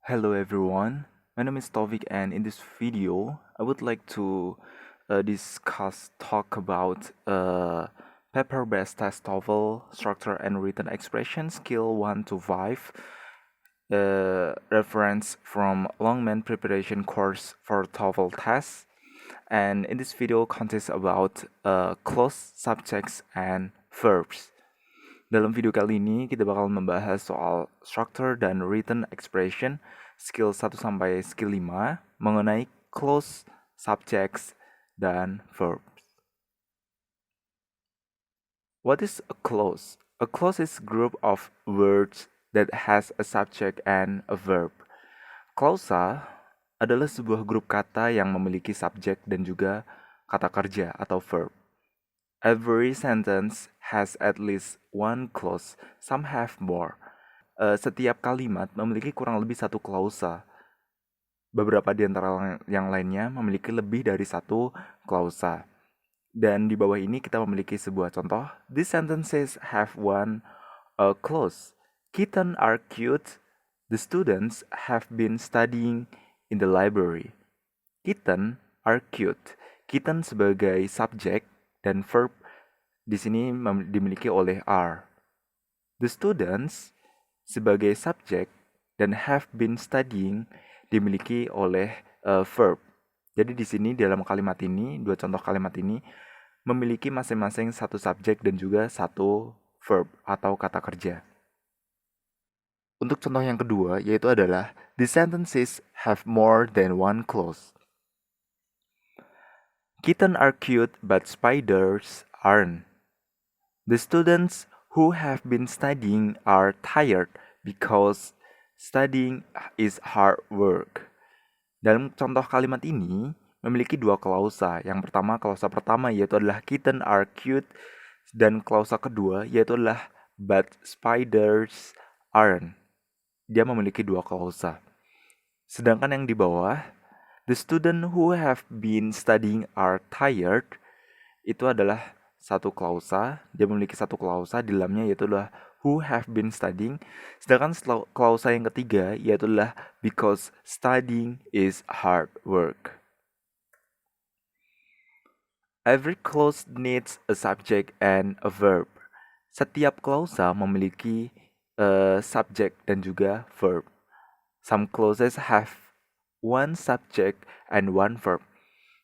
Hello everyone, my name is Taufik and in this video I would like to talk about paper-based test TOEFL structure and written expression skill 1 to 5 reference from Longman preparation course for TOEFL tests, and in this video consists about clause subjects and verbs. Dalam video kali ini kita bakal membahas soal structure dan written expression skill 1 sampai skill 5 mengenai clause, subjects, dan verbs. What is a clause? A clause is a group of words that has a subject and a verb. Klausa adalah sebuah grup kata yang memiliki subjek dan juga kata kerja atau verb. Every sentence has at least one clause, some have more. Setiap kalimat memiliki kurang lebih satu klausa. Beberapa di antara yang lainnya memiliki lebih dari satu klausa. Dan di bawah ini kita memiliki sebuah contoh. These sentences have one clause. Kittens are cute. The students have been studying in the library. Kittens are cute. Kitten sebagai subjek dan verb di sini dimiliki oleh are. The students sebagai subjek dan have been studying dimiliki oleh verb. Jadi di sini dalam kalimat ini, dua contoh kalimat ini memiliki masing-masing satu subjek dan juga satu verb atau kata kerja. Untuk contoh yang kedua yaitu adalah the sentences have more than one clause. Kittens are cute but spiders aren't. The students who have been studying are tired because studying is hard work. Dalam contoh kalimat ini memiliki dua klausa. Yang pertama, klausa pertama yaitu adalah kittens are cute, dan klausa kedua yaitu adalah but spiders aren't. Dia memiliki dua klausa. Sedangkan yang di bawah, the student who have been studying are tired, itu adalah satu klausa. Dia memiliki satu klausa di dalamnya yaitu adalah who have been studying. Sedangkan klausa yang ketiga yaitu adalah because studying is hard work. Every clause needs a subject and a verb. Setiap klausa memiliki subjek dan juga verb. Some clauses have one subject and one verb.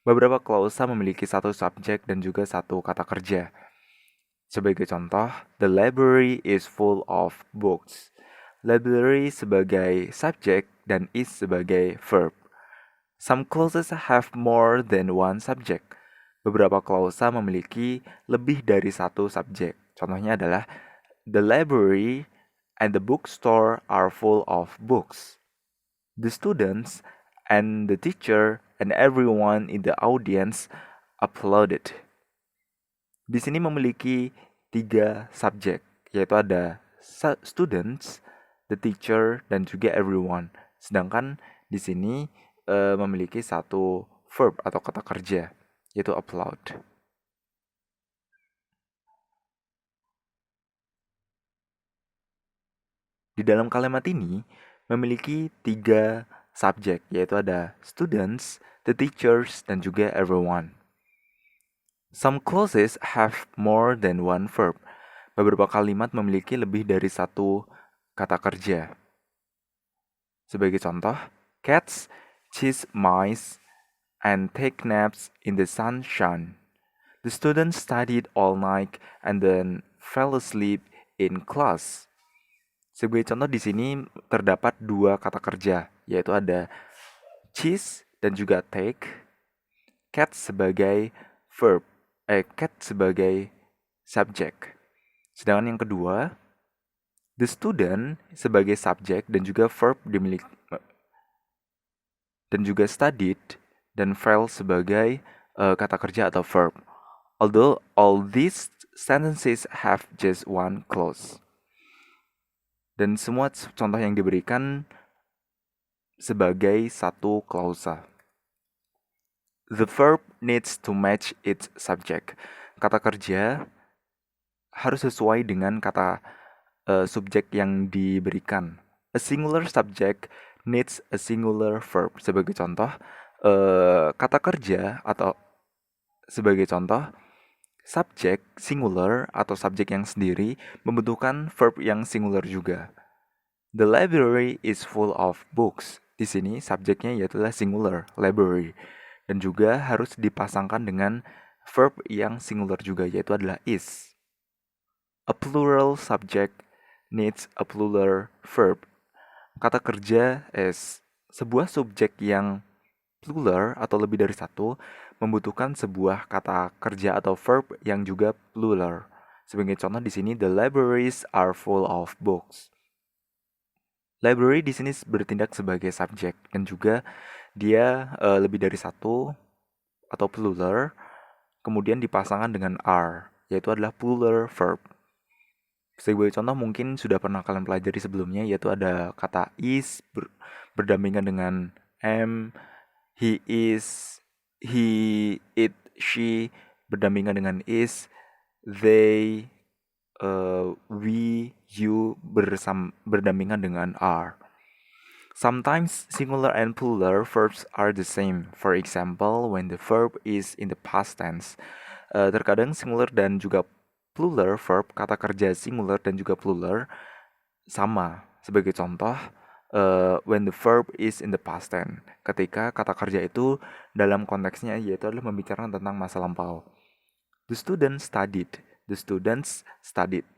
Beberapa klausa memiliki satu subjek dan juga satu kata kerja. Sebagai contoh, the library is full of books. Library sebagai subjek dan is sebagai verb. Some clauses have more than one subject. Beberapa klausa memiliki lebih dari satu subjek. Contohnya adalah the library and the bookstore are full of books. The students and the teacher and everyone in the audience applauded. Di sini memiliki tiga subjek, yaitu ada students, the teacher, dan juga everyone. Sedangkan di sini memiliki satu verb atau kata kerja, yaitu applaud. Di dalam kalimat ini memiliki tiga subjek, yaitu ada students, the teachers, dan juga everyone. Some clauses have more than one verb. Beberapa kalimat memiliki lebih dari satu kata kerja. Sebagai contoh, cats chase mice and take naps in the sunshine. The students studied all night and then fell asleep in class. Sebagai contoh di sini terdapat dua kata kerja, yaitu ada chase dan juga take. Cat sebagai verb, cat sebagai subjek. Sedangkan yang kedua, the student sebagai subjek dan juga verb dimiliki dan juga studied dan fell sebagai kata kerja atau verb. Although all these sentences have just one clause. Dan semua contoh yang diberikan sebagai satu klausa. The verb needs to match its subject. Kata kerja harus sesuai dengan kata subjek yang diberikan. A singular subject needs a singular verb. Sebagai contoh, kata kerja atau sebagai contoh, subjek singular atau subjek yang sendiri membutuhkan verb yang singular juga. The library is full of books. Di sini subjeknya yaitu singular, library. Dan juga harus dipasangkan dengan verb yang singular juga, yaitu adalah is. A plural subject needs a plural verb. Kata kerja is sebuah subjek yang plural atau lebih dari satu membutuhkan sebuah kata kerja atau verb yang juga plural. Sebagai contoh di sini, the libraries are full of books. Library di sini bertindak sebagai subjek dan juga dia lebih dari satu atau plural, kemudian dipasangkan dengan are, yaitu adalah plural verb. Sebagai contoh mungkin sudah pernah kalian pelajari sebelumnya, yaitu ada kata is berdampingan dengan am, he is, he, it, she berdampingan dengan is, they, we, you berdampingan dengan are. Sometimes singular and plural verbs are the same. For example, when the verb is in the past tense. Terkadang singular dan juga plural verb, kata kerja singular dan juga plural sama. Sebagai contoh, when the verb is in the past tense. Ketika kata kerja itu dalam konteksnya yaitu adalah membicarakan tentang masa lampau. The student studied. The students studied.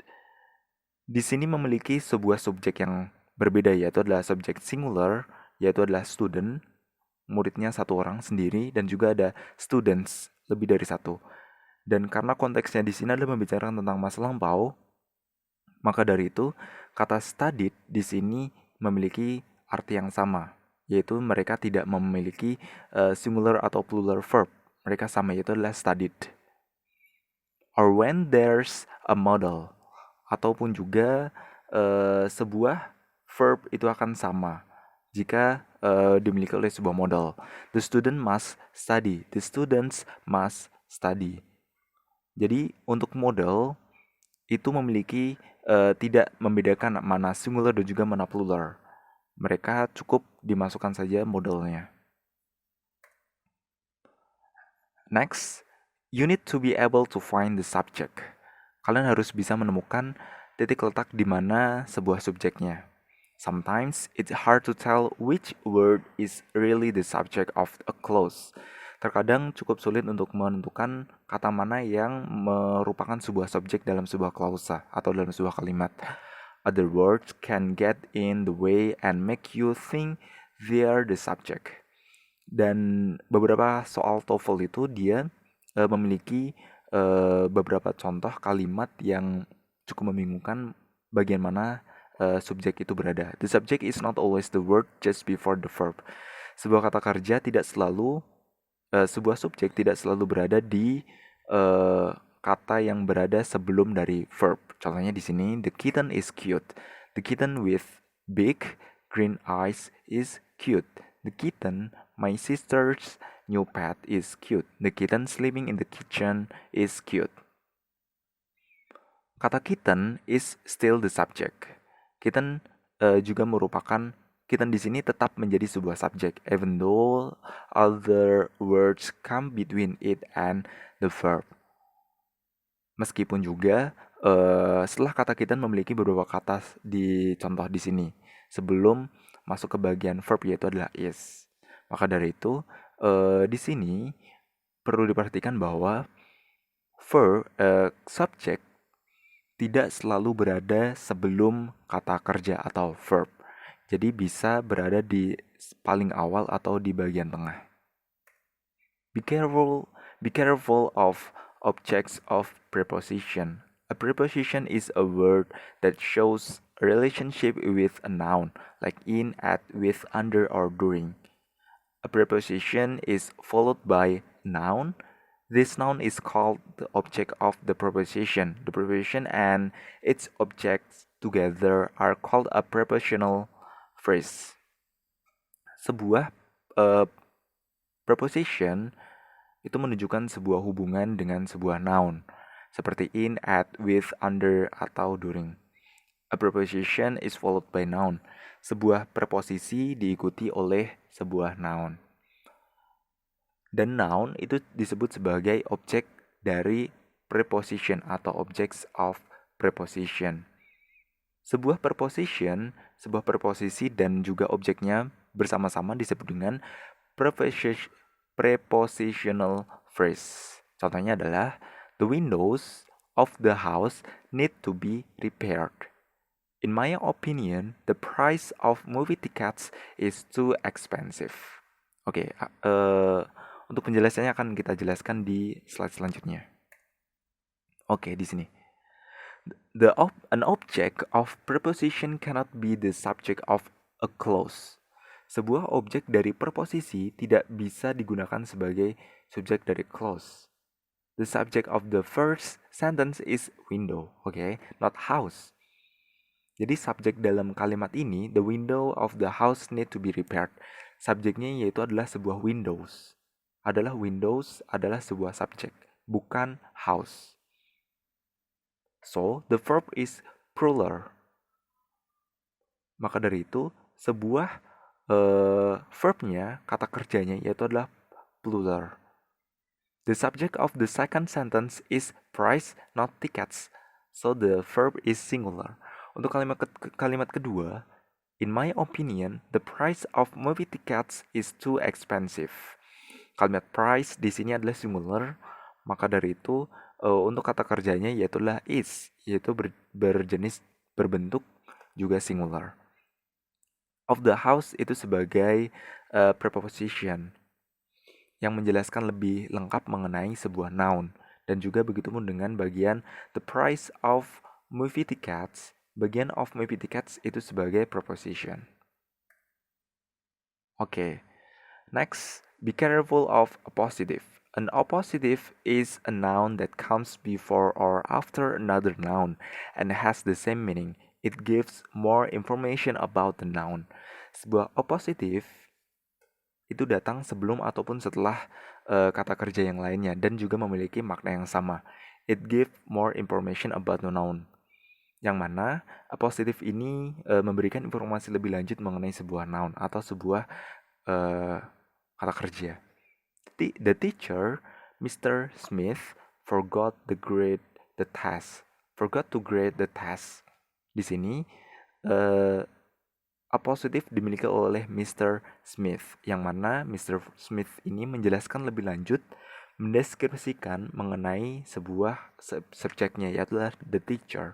Di sini memiliki sebuah subjek yang berbeda, yaitu adalah subjek singular, yaitu adalah student, muridnya satu orang sendiri, dan juga ada students, lebih dari satu. Dan karena konteksnya di sini adalah membicarakan tentang masa lampau, maka dari itu kata studied di sini memiliki arti yang sama, yaitu mereka tidak memiliki singular atau plural verb. Mereka sama, yaitu adalah studied. Or when there's a model, ataupun juga sebuah verb itu akan sama jika dimiliki oleh sebuah model. The student must study. The students must study. Jadi untuk model itu memiliki tidak membedakan mana singular dan juga mana plural. Mereka cukup dimasukkan saja modelnya. Next, you need to be able to find the subject. Kalian harus bisa menemukan titik letak di mana sebuah subjeknya. Sometimes it's hard to tell which word is really the subject of a clause. Terkadang cukup sulit untuk menentukan kata mana yang merupakan sebuah subjek dalam sebuah klausa atau dalam sebuah kalimat. Other words can get in the way and make you think they are the subject. Dan beberapa soal TOEFL itu dia memiliki beberapa contoh kalimat yang cukup membingungkan bagian mana subjek itu berada. The subject is not always the word just before the verb. Sebuah kata kerja tidak selalu sebuah subjek tidak selalu berada di kata yang berada sebelum dari verb. Contohnya di sini, the kitten is cute. The kitten with big green eyes is cute. The kitten, my sister's new pet, is cute. The kitten sleeping in the kitchen is cute. Kata kitten is still the subject. Kitten juga merupakan kitten di sini tetap menjadi sebuah subjek, even though other words come between it and the verb. Meskipun juga setelah kata kitten memiliki beberapa kata di contoh di sini sebelum masuk ke bagian verb yaitu adalah is. Maka dari itu di sini perlu diperhatikan bahwa verb subjek tidak selalu berada sebelum kata kerja atau verb. Jadi bisa berada di paling awal atau di bagian tengah. Be careful of objects of preposition. A preposition is a word that shows a relationship with a noun, like in, at, with, under, or during. A preposition is followed by noun. This noun is called the object of the preposition. The preposition and its objects together are called a prepositional phrase. Sebuah preposition itu menunjukkan sebuah hubungan dengan sebuah noun, seperti in, at, with, under, atau during. A A preposition is followed by noun. Sebuah preposisi diikuti oleh sebuah noun. Dan noun itu disebut sebagai objek dari preposition atau objects of preposition. Sebuah preposisi dan juga objeknya bersama-sama disebut dengan prepositional phrase. Contohnya adalah the windows of the house need to be repaired. In my opinion, the price of movie tickets is too expensive. Oke, untuk penjelasannya akan kita jelaskan di slide selanjutnya. Oke, di sini. An object of preposition cannot be the subject of a clause. Sebuah objek dari preposisi tidak bisa digunakan sebagai subjek dari clause. The subject of the first sentence is window, okay, not house. Jadi subjek dalam kalimat ini, the window of the house need to be repaired. Subjeknya yaitu adalah sebuah windows. Windows adalah sebuah subjek, bukan house. So, the verb is plural. Maka dari itu, sebuah verbnya, kata kerjanya yaitu adalah plural. The subject of the second sentence is price, not tickets. So, the verb is singular. Untuk kalimat kedua, in my opinion, the price of movie tickets is too expensive. Kalimat price di sini adalah singular, maka dari itu untuk kata kerjanya yaitulah is, yaitu berjenis berbentuk juga singular. Of the house itu sebagai preposition yang menjelaskan lebih lengkap mengenai sebuah noun, dan juga begitu pun dengan bagian the price of movie tickets. Bagian of movie tickets itu sebagai preposition. Oke. Next, be careful of appositive. An appositive is a noun that comes before or after another noun and has the same meaning. It gives more information about the noun. Sebuah appositive itu datang sebelum ataupun setelah kata kerja yang lainnya dan juga memiliki makna yang sama. It gives more information about the noun. Yang mana appositive ini memberikan informasi lebih lanjut mengenai sebuah noun atau sebuah kata kerja. The teacher, Mr. Smith, forgot to grade the test. Di sini appositive dimiliki oleh Mr. Smith, yang mana Mr. Smith ini menjelaskan lebih lanjut, mendeskripsikan mengenai sebuah subjeknya, yaitu the teacher.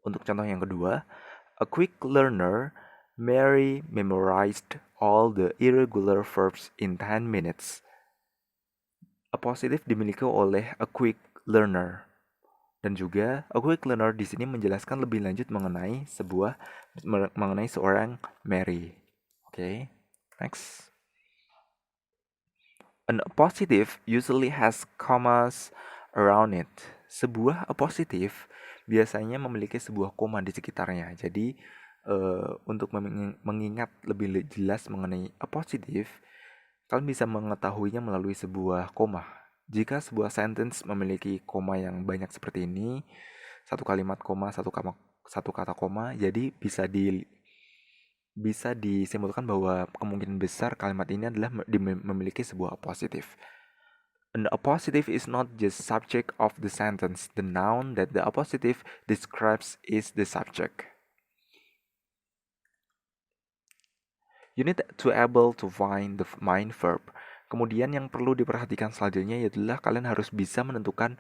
Untuk contoh yang kedua, a quick learner, Mary memorized all the irregular verbs in 10 minutes. Appositive dimiliki oleh a quick learner. Dan juga a quick learner di sini menjelaskan lebih lanjut mengenai seorang Mary. Okay, next. An appositive usually has commas around it. Sebuah appositive biasanya memiliki sebuah koma di sekitarnya. Jadi untuk mengingat lebih jelas mengenai appositive, kalian bisa mengetahuinya melalui sebuah koma. Jika sebuah sentence memiliki koma yang banyak seperti ini, satu kalimat koma, satu kata koma, jadi bisa disimpulkan bahwa kemungkinan besar kalimat ini adalah memiliki sebuah appositive. An appositive is not just subject of the sentence. The noun that the appositive describes is the subject. You need to able to find the main verb. Kemudian yang perlu diperhatikan selanjutnya adalah kalian harus bisa menentukan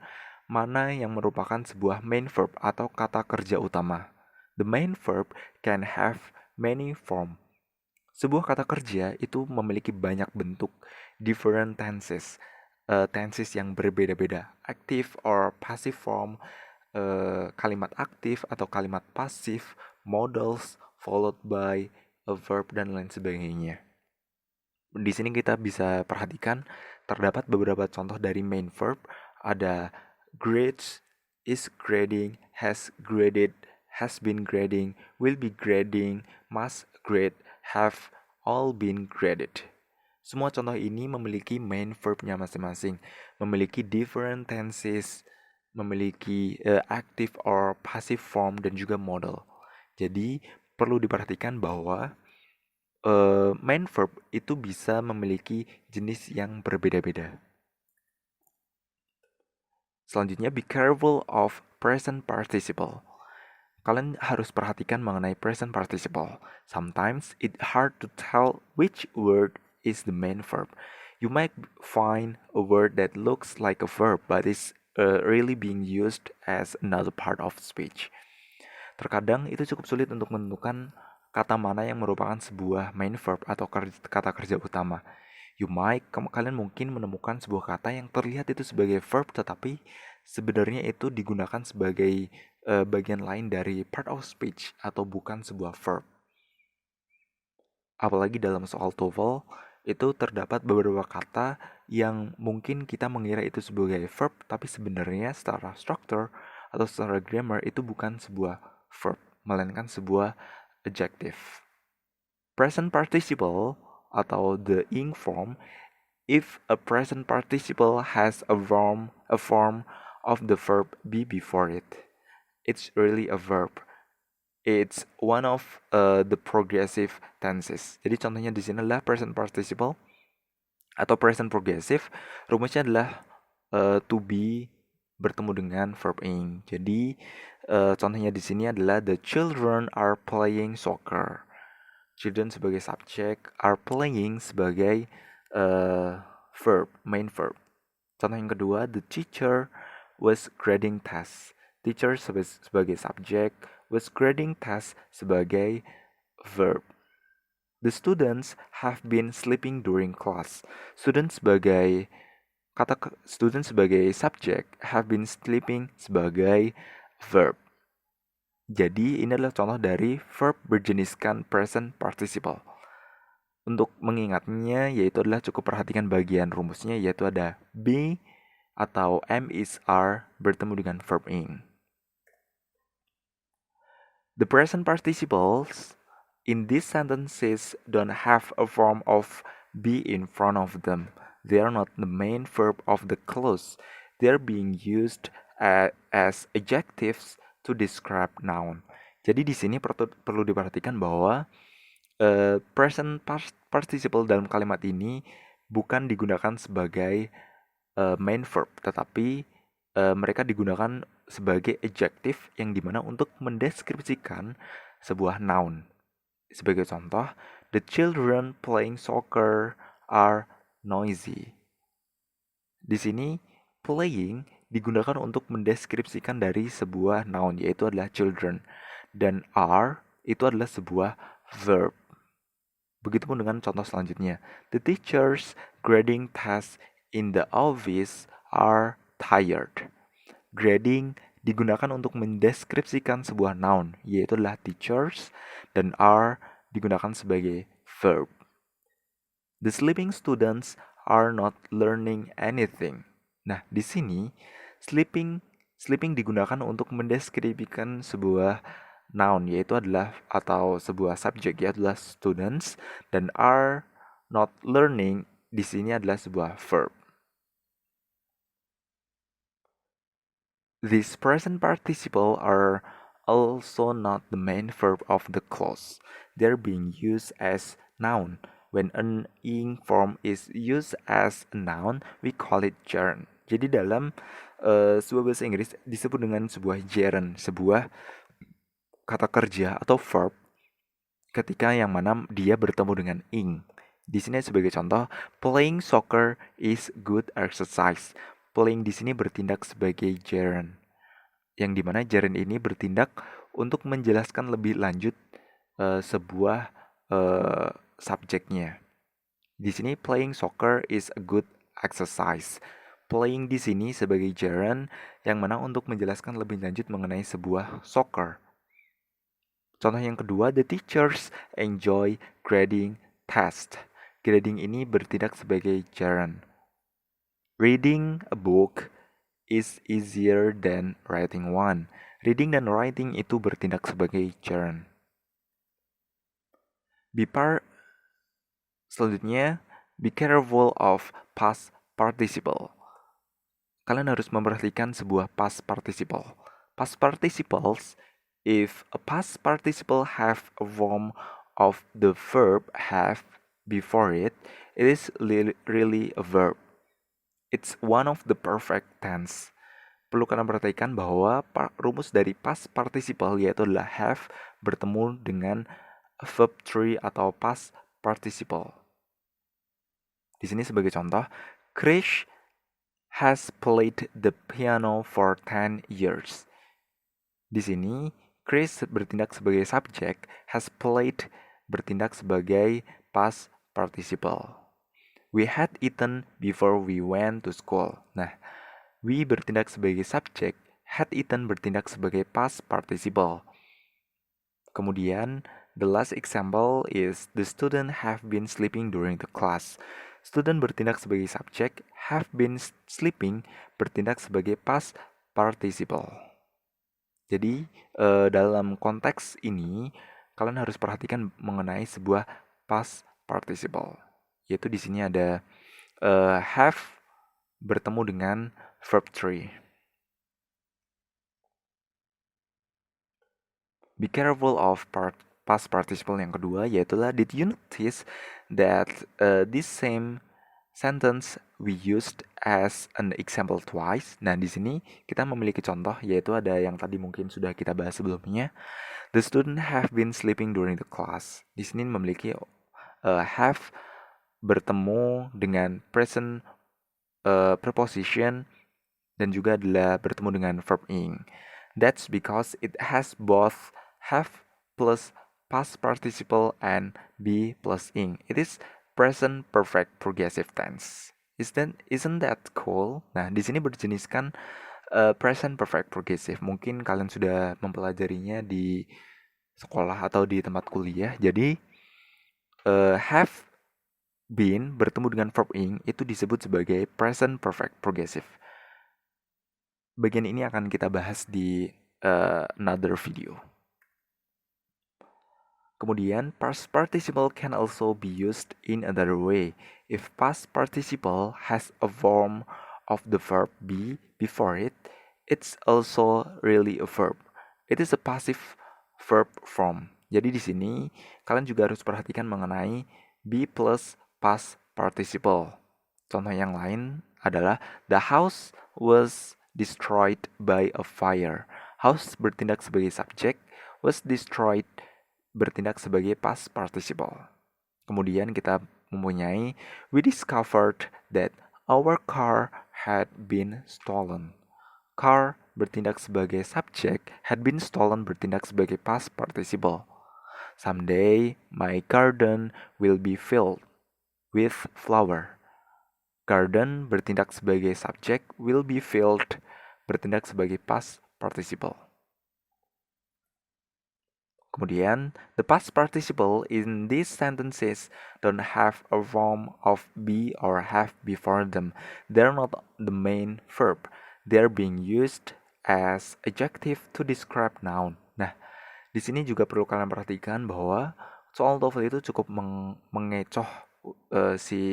mana yang merupakan sebuah main verb atau kata kerja utama. The main verb can have many form. Sebuah kata kerja itu memiliki banyak bentuk, different tenses. Tenses yang berbeda-beda, active or passive form, kalimat aktif atau kalimat pasif, modals followed by a verb dan lain sebagainya. Di sini kita bisa perhatikan terdapat beberapa contoh dari main verb. Ada grades, is grading, has graded, has been grading, will be grading, must grade, have all been graded. Semua contoh ini memiliki main verbnya masing-masing, memiliki different tenses memiliki active or passive form dan juga modal. Jadi perlu diperhatikan bahwa main verb itu bisa memiliki jenis yang berbeda-beda. Selanjutnya, be careful of present participle. Kalian harus perhatikan mengenai present participle. Sometimes it's hard to tell which word is the main verb. You might find a word that looks like a verb but is really being used as another part of speech. Terkadang itu cukup sulit untuk menentukan kata mana yang merupakan sebuah main verb atau kata kerja utama. Kalian mungkin menemukan sebuah kata yang terlihat itu sebagai verb tetapi sebenarnya itu digunakan sebagai bagian lain dari part of speech atau bukan sebuah verb. Apalagi dalam soal TOEFL, itu terdapat beberapa kata yang mungkin kita mengira itu sebagai verb tapi sebenarnya secara struktur atau secara grammar itu bukan sebuah verb, melainkan sebuah adjective. Present participle atau the ing form, if a present participle has a form of the verb be before it, it's really a verb. It's one of the progressive tenses. Jadi contohnya di sini adalah present participle atau present progressive. Rumusnya adalah to be bertemu dengan verb ing. Jadi contohnya di sini adalah the children are playing soccer. Children sebagai subjek, are playing sebagai verb, main verb. Contoh yang kedua, the teacher was grading tests. Teacher sebagai subjek, was grading tests sebagai verb. The students have been sleeping during class. Student sebagai subjek, have been sleeping sebagai verb. Jadi ini adalah contoh dari verb berjeniskan present participle. Untuk mengingatnya yaitu adalah cukup perhatikan bagian rumusnya yaitu ada be atau am is are bertemu dengan verb ing. The present participles in these sentences don't have a form of be in front of them. They are not the main verb of the clause. They are being used as adjectives to describe noun. Jadi di sini perlu diperhatikan bahwa present participle dalam kalimat ini bukan digunakan sebagai main verb, tetapi mereka digunakan sebagai adjective yang dimana untuk mendeskripsikan sebuah noun. Sebagai contoh, the children playing soccer are noisy. Di sini, playing digunakan untuk mendeskripsikan dari sebuah noun, yaitu adalah children. Dan are itu adalah sebuah verb. Begitupun dengan contoh selanjutnya. The teachers grading tests in the office are tired. Grading digunakan untuk mendeskripsikan sebuah noun, yaitu adalah teachers, dan are digunakan sebagai verb. The sleeping students are not learning anything. Nah, di sini sleeping digunakan untuk mendeskripsikan sebuah noun yaitu adalah atau sebuah subjek yaitu adalah students dan are not learning di sini adalah sebuah verb. These present participle are also not the main verb of the clause. They're being used as noun. When an ing form is used as a noun, we call it gerund. Jadi dalam sebuah bahasa Inggris disebut dengan sebuah gerund, sebuah kata kerja atau verb ketika yang mana dia bertemu dengan ing. Di sini sebagai contoh, playing soccer is good exercise. Playing di sini bertindak sebagai gerund, yang dimana gerund ini bertindak untuk menjelaskan lebih lanjut sebuah subjeknya. Di sini playing soccer is a good exercise. Playing di sini sebagai gerund yang mana untuk menjelaskan lebih lanjut mengenai sebuah soccer. Contoh yang kedua, the teachers enjoy grading test. Grading ini bertindak sebagai gerund. Reading a book is easier than writing one. Reading dan writing itu bertindak sebagai gerund. Selanjutnya, be careful of past participle. kalian harus memperhatikan sebuah past participle. Past participles, if a past participle have a form of the verb have before it, it is really a verb. It's one of the perfect tense. Perlu kalian perhatikan bahwa rumus dari past participle yaitu adalah have bertemu dengan verb 3 atau past participle. Di sini sebagai contoh, Krish has played the piano for 10 years. Di sini, Chris bertindak sebagai subjek, has played bertindak sebagai past participle. We had eaten before we went to school. Nah, we bertindak sebagai subjek, had eaten bertindak sebagai past participle. Kemudian, the last example is the student have been sleeping during the class. Student bertindak sebagai subjek, have been sleeping bertindak sebagai past participle. Jadi, dalam konteks ini, kalian harus perhatikan mengenai sebuah past participle. Yaitu di sini ada have bertemu dengan verb 3. Be careful of past participle yang kedua, yaitulah did you notice that this same sentence we used as an example twice. Nah, di sini kita memiliki contoh, yaitu ada yang tadi mungkin sudah kita bahas sebelumnya. The student have been sleeping during the class. Di sini memiliki have bertemu dengan present preposition dan juga adalah bertemu dengan verb ing. That's because it has both have plus past participle and be plus ing. It is present perfect progressive tense. Isn't that cool? Nah, di sini berjeniskan present perfect progressive. Mungkin kalian sudah mempelajarinya di sekolah atau di tempat kuliah. Jadi have been bertemu dengan verb ing itu disebut sebagai present perfect progressive. Bagian ini akan kita bahas di another video. Kemudian, past participle can also be used in another way. If past participle has a form of the verb be before it, it's also really a verb. It is a passive verb form. Jadi di sini kalian juga harus perhatikan mengenai be plus past participle. Contoh yang lain adalah the house was destroyed by a fire. House bertindak sebagai subjek, was destroyed bertindak sebagai past participle. Kemudian kita mempunyai we discovered that our car had been stolen. Car bertindak sebagai subjek, had been stolen bertindak sebagai past participle. Someday my garden will be filled with flower. Garden bertindak sebagai subjek, will be filled bertindak sebagai past participle. Kemudian, the past participle in these sentences don't have a form of be or have before them. They're not the main verb. They're being used as adjective to describe noun. Nah, di sini juga perlu kalian perhatikan bahwa soal TOEFL itu cukup mengecoh si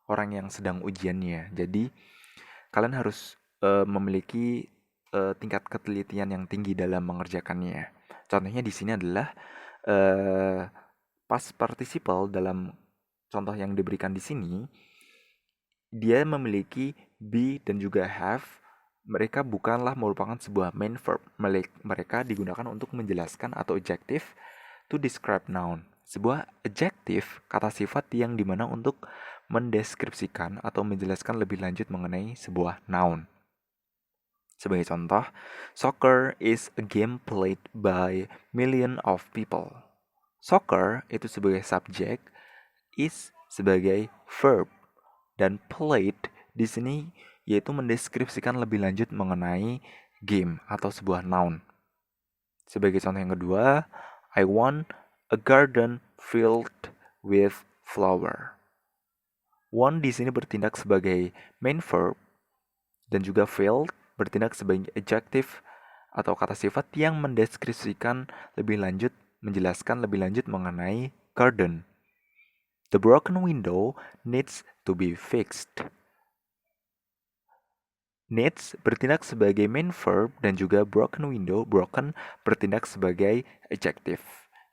orang yang sedang ujiannya. Jadi, kalian harus memiliki tingkat ketelitian yang tinggi dalam mengerjakannya. Contohnya di sini adalah past participle dalam contoh yang diberikan di sini, dia memiliki be dan juga have. Mereka bukanlah merupakan sebuah main verb. Mereka digunakan untuk menjelaskan atau adjective to describe noun. Sebuah adjective, kata sifat yang dimana untuk mendeskripsikan atau menjelaskan lebih lanjut mengenai sebuah noun. Sebagai contoh, soccer is a game played by million of people. Soccer itu sebagai subjek, is sebagai verb, dan played di sini yaitu mendeskripsikan lebih lanjut mengenai game atau sebuah noun. Sebagai contoh yang kedua, I want a garden filled with flower. Want di sini bertindak sebagai main verb dan juga filled bertindak sebagai adjective atau kata sifat yang mendeskripsikan lebih lanjut, menjelaskan lebih lanjut mengenai garden. The broken window needs to be fixed. Needs bertindak sebagai main verb dan juga broken window, broken bertindak sebagai adjective,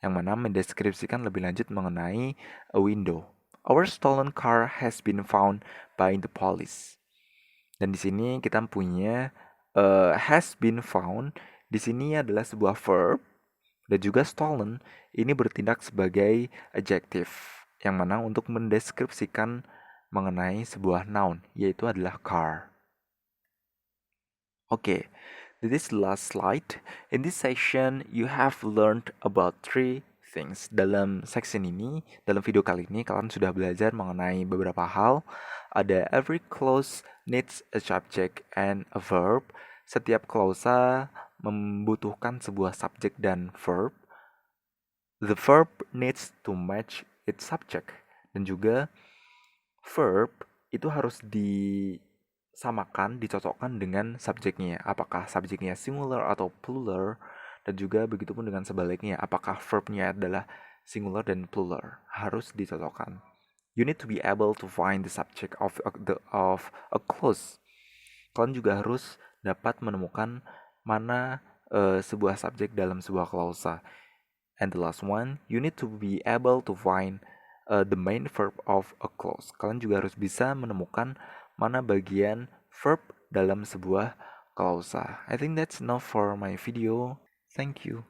yang mana mendeskripsikan lebih lanjut mengenai a window. Our stolen car has been found by the police. Dan di sini kita punya has been found. Di sini adalah sebuah verb dan juga stolen ini bertindak sebagai adjective, yang mana untuk mendeskripsikan mengenai sebuah noun, yaitu adalah car. Okay, this is the last slide. In this section, you have learned about 3 things. Dalam section ini, dalam video kali ini, kalian sudah belajar mengenai beberapa hal. Ada every clause needs a subject and a verb. Setiap klausa membutuhkan sebuah subjek dan verb. The verb needs to match its subject. Dan juga verb itu harus disamakan, dicocokkan dengan subjeknya. Apakah subjeknya singular atau plural, dan juga begitupun dengan sebaliknya. Apakah verbnya adalah singular dan plural, harus dicocokkan. You need to be able to find the subject of a clause. Kalian juga harus dapat menemukan mana sebuah subjek dalam sebuah klausa. And the last one, you need to be able to find the main verb of a clause. Kalian juga harus bisa menemukan mana bagian verb dalam sebuah klausa. I think that's enough for my video. Thank you.